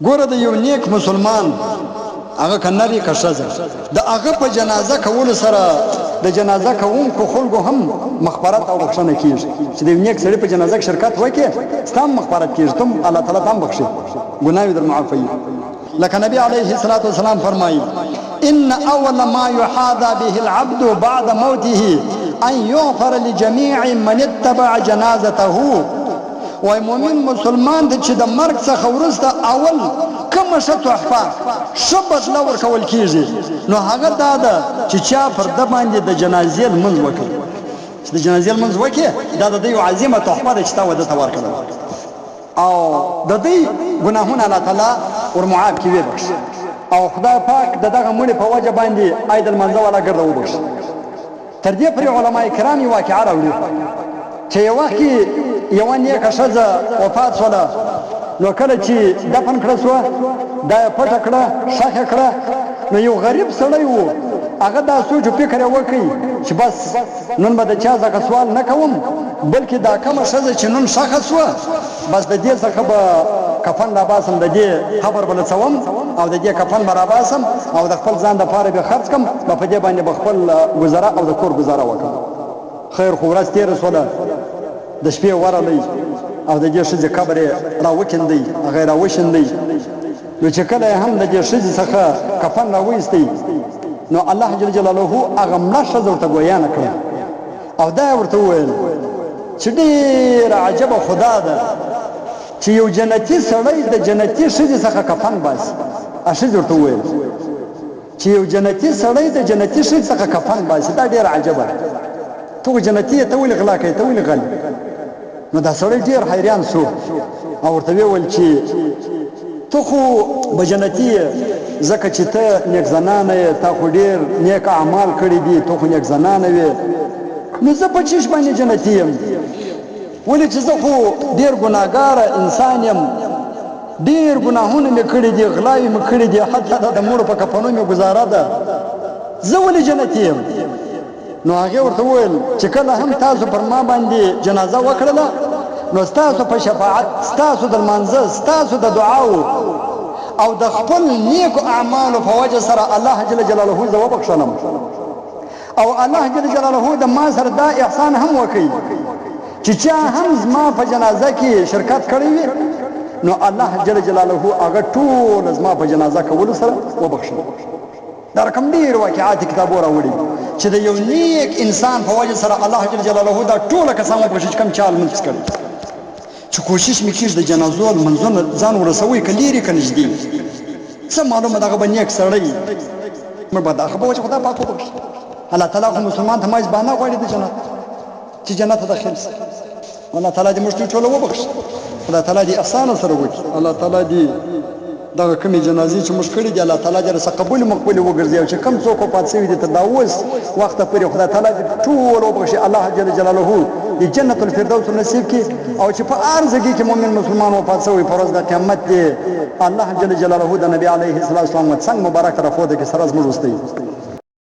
ګوره د یو نیک مسلمان هغه کناري کښځه د هغه په جنازه کولو سره د جنازه کوونکو خلکو هم مغفرت او بخښنه کیږي چې د یو نیک سړي په جنازه کې شرکت وکړي ستاسو مغفرت کیږي تم الله تعالی تم بخښي ګناوي در معافي لکه نبی علیه الصلاة والسلام فرمایي ان اول ما يحاذى به العبد بعد موته ان يغفر لجميع من اتبع جنازته وای مؤمن مسلمان د چې د مرګ څخه وروسته اول کومه ښه تحفه ښه بدله ورکول کیږي نو هغه دا ده چې چا پر ده باندې د جنازې لمونځ وکړي چې د جنازې لمونځ وکړي دا د دوی یو عظیمه تحفه ده چې تا واده ته ورکړه او د دوی ګناهونه الله تعالی ورمعاف کړي وبخښي او خدای پاک د دغه مړي په وجه باندې عید المنځه والا ګرده وبخښي تر دې پورې علما کرام یې واقعه راوړي چې یو وخت کې یوه نیکه ښځه وفات شوله نو کله چې دفن کړه شوه دا یې پټه کړه ښخه کړه نو یو غریب سړی و هغه دا سوچ و فکر یې وکړي چې بس نن به د چا څخه سوال نه کوم بلکې دا کومه ښځه چې نن ښخه شوه بس د دې څخه به کفن راباسم د دې قبر به لڅوم او د دې کفن به راباسم او د خپل ځان دپاره به خرڅ کړم په دې باندې به خپل ګزاره او د کور ګزاره وکړم خیر خو ورځ تېره شوله د شپې ورغلی او د دې ښځې قبر یې راوکیندی هغه یې راوشیندی نو چې کله یې هم د دې ښځې څخه کفن راوایستی نو الله جل جلاله هغه مړه ښځه ورته ګویانه کړه او دا یې ورته وویل چې ډېره عجبه خدا ده چې یو جنتي سړی د جنتي ښځې څخه کفن باسي ښځې ورته وویل چې یو جنتي سړی د جنتي ښځې څخه کفن باسي دا ډېره عجبه ده ته خو جنتي یې ته ولې غلا کوې ته ولې غل نو دا سړی ډېر حیران شو او ورته ویې ویل چې ته خو به جنتي یې ځکه چې ته نیک زنانه یې تا خو ډېر نیک اعمال کړي دي ته خو نیک زنانه وې نو زه په چیش باندې جنتي یم ولې چې زه خو ډېر ګناهګاره انسان یم ډېر ګناهونه مې کړي دي غلاوې مې کړي دي حتی د مړو په کفنو مې ګزاره ده زه ولې جنتي یم نو هغه ورته وویل چې کله هم تاسو پر ما باندې جنازه وکړله نو ستاسو په شفاعت ستاسو د لمانځه ستاسو د دعاو او د خپل نیکو اعمالو په وجه سره الله جل جلاله زه وبخښلم او الله جل جلاله د ما سره دا احسان هم وکړي چې چا هم زما په جنازه کې شرکت کړی وي نو الله جل جلاله هغه ټول زما په جنازه کولو سره وبخښل دا رقم ډېر واقعات کتابو راوړي چې د یو نیک انسان په وجه سره الله جل جلاله دا ټوله کسان وبخښي چې کوم چا لمونځ کړی چې کوشش مې کېږي د جنازو لمونځونه ځان ورسوي که لرې که نږدې څه معلومه دغه به نیک سړی مړ به دا خو به وجه خدای پاک وبخښي الله تعالی خو مسلمان ته مجبانه غواړي د جنت چې جنت ته داخل شي الله تعالی دې موږ ټول وبخښي الله تعالی دې احسان سره وکړي الله تعالی دې دغه کومې جنازې چې موږ کړي دي الله تعالی دې رسه قبول مقبول وګرځي او چې کوم څوک وفات شوي دي تر دا اوس وخته پورې خدای تعالی دې ټول وبخښي الله جل جلاله دې جنت الفردوس نصیب کړي او چې په هر ځای کې مؤمن مسلمان وفات شوی په ورځ د قیامت دې الله جل جلاله د نبی علیه السلام څنګه مبارک رفوده کې سره زموږ واستوي